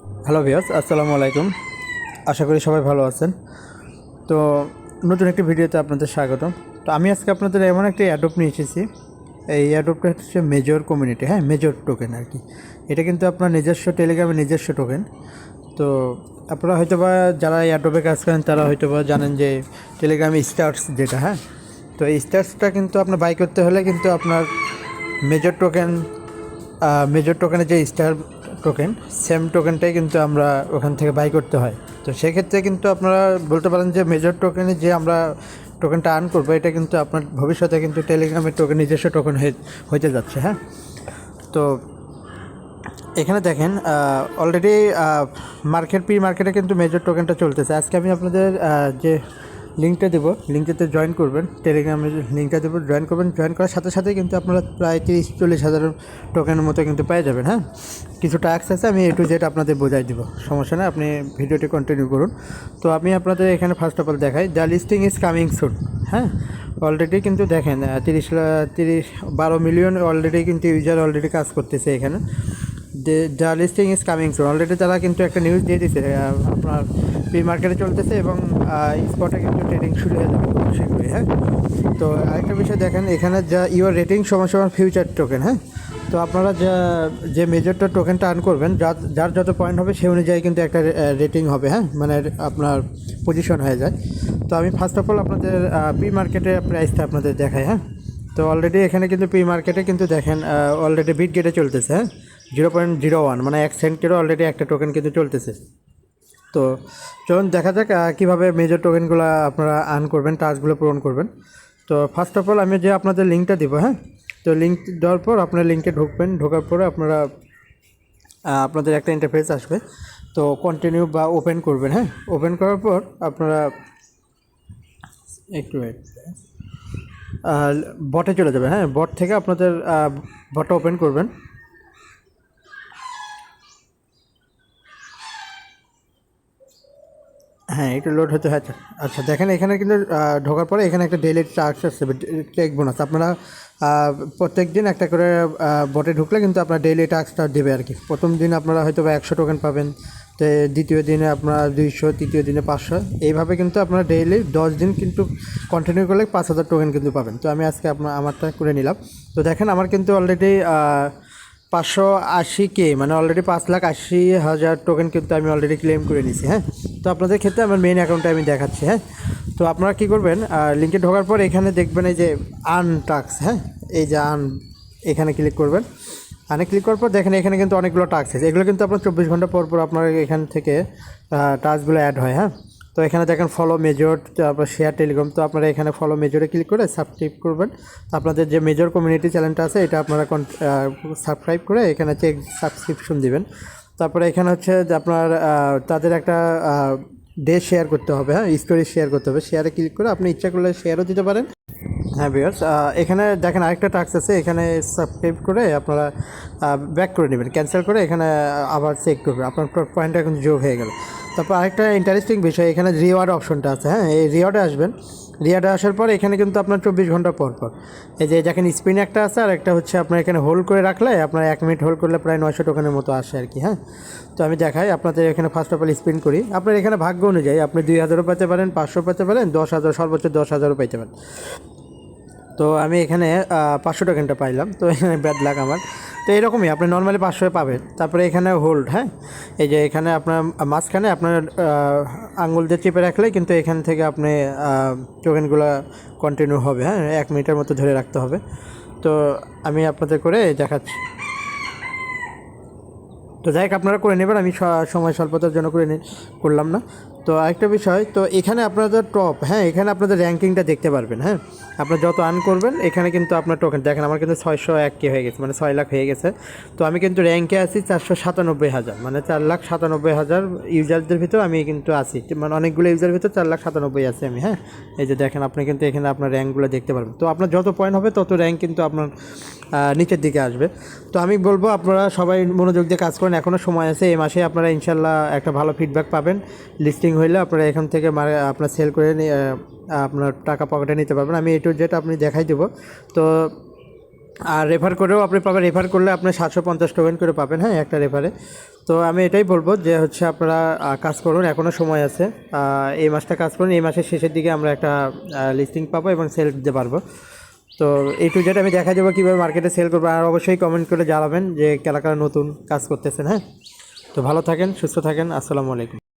Hello viewers, আসসালামু আলাইকুম। আশা করি সবাই ভালো আছেন। তো নতুন একটি ভিডিওতে আপনাদের স্বাগতম। তো আমি আজকে আপনাদের এমন একটি অ্যাডোব নিয়ে এসেছি। এই অ্যাডোবটা হচ্ছে মেজর কমিউনিটি, হ্যাঁ, মেজর টোকেন আর কি। এটা কিন্তু আপনার নিজস্ব টেলিগ্রামের নিজস্ব টোকেন। তো আপনারা হয়তোবা যারা এই অ্যাডোবে কাজ করেন তারা হয়তোবা জানেন যে টেলিগ্রামে স্টার্স যেটা, হ্যাঁ, তো এই স্টার্সটা কিন্তু আপনার বাই করতে হলে কিন্তু আপনার মেজর টোকেন মেজর টোকেনের যে স্টার টোকেন, সেম টোকেনটাই কিন্তু আমরা ওখান থেকে বাই করতে হয়। তো সেক্ষেত্রে কিন্তু আপনারা বলতে পারেন যে মেজর টোকেনে যে আমরা টোকেনটা আর্ন করবো, এটা কিন্তু আপনার ভবিষ্যতে কিন্তু টেলিগ্রামের টোকেন নিজস্ব টোকেন হইতে যাচ্ছে, হ্যাঁ। তো এখানে দেখেন অলরেডি প্রি মার্কেটে কিন্তু মেজর টোকেনটা চলতেছে। আজকে আমি আপনাদের যে লিঙ্কটা দেবো, লিঙ্কটাতে জয়েন করবেন, টেলিগ্রামের লিঙ্কটা দেবো, জয়েন করবেন। জয়েন করার সাথে সাথে কিন্তু আপনারা প্রায় 30-40 হাজার টোকেনের মতো কিন্তু পেয়ে যাবেন, হ্যাঁ। কিছু টাস্ক আছে, আমি A to Z আপনাদের বোঝাই দিব, সমস্যা নেই, আপনি ভিডিওটি কন্টিনিউ করুন। তো আমি আপনাদের এখানে ফার্স্ট অফ অল দেখাই, the listing is coming soon, হ্যাঁ। অলরেডি কিন্তু দেখেন 12 মিলিয়ন অলরেডি কিন্তু ইউজার অলরেডি কাজ করতেছে এখানে। The listing is coming soon, already তারা কিন্তু একটা নিউজ দিয়ে দিচ্ছে আপনার প্রি মার্কেটে চলতেছে এবং স্পটে কিন্তু ট্রেডিং শুরু হয়ে যাবে খুব শীঘ্রই, হ্যাঁ। তো আরেকটা বিষয় দেখেন, এখানে যা ইউর রেটিং সমান সমান ফিউচার টোকেন, হ্যাঁ। তো আপনারা যে মেজরটা টোকেনটা আর্ন করবেন, যার যত পয়েন্ট হবে সেই অনুযায়ী কিন্তু একটা রেটিং হবে, হ্যাঁ, মানে আপনার পজিশন হয়ে যায়। তো আমি ফার্স্ট অফ অল আপনাদের প্রি মার্কেটের প্রাইসটা আপনাদের দেখাই, হ্যাঁ। তো অলরেডি এখানে কিন্তু প্রি মার্কেটে কিন্তু দেখেন অলরেডি বিট গেটে চলতেছে, হ্যাঁ, 0.01 মানে 1 সেন্টেরও অলরেডি একটা টোকেন কিন্তু চলতেছে। তো চলুন দেখা যাক কীভাবে মেজর টোকেনগুলো আপনারা আর্ন করবেন, টাস্কগুলো পূরণ করবেন। তো ফার্স্ট অফ অল আমি যে আপনাদের লিঙ্কটা দিব, হ্যাঁ। তো লিঙ্ক দেওয়ার পর আপনার লিঙ্কে ঢুকবেন, ঢোকার পরে আপনারা আপনাদের একটা ইন্টারফেস আসবে। তো কন্টিনিউ বা ওপেন করবেন, হ্যাঁ। ওপেন করার পর আপনারা একটু বটে চলে যাবেন, হ্যাঁ। বট থেকে আপনাদের বটটা ওপেন করবেন। হ্যাঁ, একটু লোড হতে হয়। আচ্ছা দেখেন, এখানে কিন্তু ঢোকার পরে এখানে একটা ডেইলি টাস্ক আসবে, টেক বোনাস। আপনারা প্রত্যেক দিন একটা করে বটে ঢুকলে কিন্তু আপনার ডেইলি টাস্কটা দেবে আর কি। প্রথম দিন আপনারা হয়তো বা 100 টোকেন পাবেন, তো দ্বিতীয় দিনে আপনারা 200, তৃতীয় দিনে 500, এইভাবে কিন্তু আপনারা ডেইলি 10 দিন কিন্তু কন্টিনিউ করলে 5,000 টোকেন কিন্তু পাবেন। তো আমি আজকে আমারটা করে নিলাম। তো দেখেন আমার কিন্তু অলরেডি 580K মানে অলরেডি 5,80,000 টোকেন কিন্তু আমি অলরেডি ক্লেম করে নিয়েছি, হ্যাঁ। তো আপনাদের ক্ষেত্রে আমার মেইন অ্যাকাউন্টে আমি দেখাচ্ছি, হ্যাঁ। তো আপনারা কী করবেন, লিঙ্কে ঢোকার পর এখানে দেখবেন এই যে আর্ন টাস্ক, হ্যাঁ, এই যে আর্ন, এখানে ক্লিক করবেন। আর্নে ক্লিক করার পর দেখেন এখানে কিন্তু অনেকগুলো টাস্ক আছে, এগুলো কিন্তু আপনার 24 ঘন্টা পর পর আপনার এখান থেকে টাস্কগুলো অ্যাড হয়, হ্যাঁ। তো এখানে দেখেন ফলো মেজর, তারপর শেয়ার টেলিগ্রাম। তো আপনারা এখানে ফলো মেজরে ক্লিক করে সাবস্ক্রাইব করবেন। আপনাদের যে মেজর কমিউনিটি চ্যানেলটা আছে এটা আপনারা সাবস্ক্রাইব করে এখানে চেক সাবস্ক্রিপশন দিবেন। তারপরে এখানে হচ্ছে যে আপনার তাদের একটা ডে শেয়ার করতে হবে, হ্যাঁ, স্টোরি শেয়ার করতে হবে। শেয়ারে ক্লিক করে আপনি ইচ্ছা করলে শেয়ারও দিতে পারেন। হ্যাঁ ভিউয়ার্স, এখানে দেখেন আরেকটা টাস্ক আছে, এখানে সাবস্ক্রাইব করে আপনারা ব্যাক করে নেবেন, ক্যান্সেল করে এখানে আবার চেক করবেন, আপনার পয়েন্টটা এখন যোগ হয়ে গেল। তারপর আরেকটা ইন্টারেস্টিং বিষয়, এখানে রিওয়ার্ড অপশনটা আছে, হ্যাঁ। এই রিওয়ার্ডে আসবেন, রিওয়ার্ডে আসার পর এখানে কিন্তু আপনার 24 ঘন্টা পর পর এই যে দেখেন স্পিন একটা আছে, আর একটা হচ্ছে আপনার এখানে হোল্ড করে রাখলে আপনার 1 মিনিট হোল্ড করলে প্রায় 900 টোকেনের মতো আসে আর কি, হ্যাঁ। তো আমি দেখাই আপনাদের, এখানে ফার্স্ট অফ অল স্পিন করি। আপনার এখানে ভাগ্য অনুযায়ী আপনি 2,000ও পেতে পারেন, 500 পেতে পারেন, 10,000, সর্বোচ্চ 10,000ও পেতে পারেন। তো আমি এখানে 500 টোকেনটা পাইলাম, তো এখানে ব্যাড লাক আমার। তো এরকমই আপনি নর্মালি 500 পাবেন। তারপরে এখানে হোল্ড, হ্যাঁ, এই যে এখানে আপনার মাঝখানে আপনার আঙুল দিয়ে চেপে রাখলেই কিন্তু এখান থেকে আপনি টোকেনগুলো কন্টিনিউ হবে, হ্যাঁ। 1 মিনিটের মতো ধরে রাখতে হবে। তো আমি আপনাদের করে দেখাচ্ছি। তো যাই হোক, আপনারা করে নেবেন, আমি সময় স্বল্পতার জন্য করলাম না। তো আরেকটা বিষয়, তো এখানে আপনাদের টপ, হ্যাঁ, এখানে আপনাদের র্যাঙ্কিংটা দেখতে পারবেন, হ্যাঁ। আপনার যত আর্ন করবেন এখানে কিন্তু আপনার টোকেন দেখেন, আমার কিন্তু 601K হয়ে গেছে, মানে 6 লাখ হয়ে গেছে। তো আমি কিন্তু র্যাঙ্কে আছি 497,000, মানে 4,97,000 ইউজারদের ভিতর আমি কিন্তু আছি, মানে অনেকগুলো ইউজারের ভিতর 4,97,000 আছি আমি, হ্যাঁ। এই যে দেখেন, আপনি কিন্তু এখানে আপনার র্যাঙ্কগুলো দেখতে পারবেন। তো আপনার যত পয়েন্ট হবে তত র্যাঙ্ক কিন্তু আপনার নিচের দিকে আসবে। তো আমি বলবো আপনারা সবাই মনোযোগ দিয়ে কাজ করেন, এখনও সময় আছে। এই মাসে আপনারা ইনশাল্লাহ একটা ভালো ফিডব্যাক পাবেন। লিস্টিং হইলে আপনারা এখান থেকে আপনার সেল করে আপনার টাকা পকেটে নিতে পারবেন। আমি A to Z আপনি দেখাই দেবো। তো আর রেফার করেও আপনি পাবেন, রেফার করলে আপনি 750 টোকেন করে পাবেন, হ্যাঁ, একটা রেফারে। তো আমি এটাই বলবো যে হচ্ছে আপনারা কাজ করুন, এখনও সময় আছে। এই মাসটা কাজ করুন, এই মাসের শেষের দিকে আমরা একটা লিস্টিং পাবো এবং সেল দিতে পারবো। তো এই টু জেড আমি দেখা যাবো কীভাবে মার্কেটে সেল করবো। আর অবশ্যই কমেন্ট করে জানাবেন যে কারা কারা নতুন কাজ করতেছেন, হ্যাঁ। তো ভালো থাকেন, সুস্থ থাকেন, আসসালামু আলাইকুম।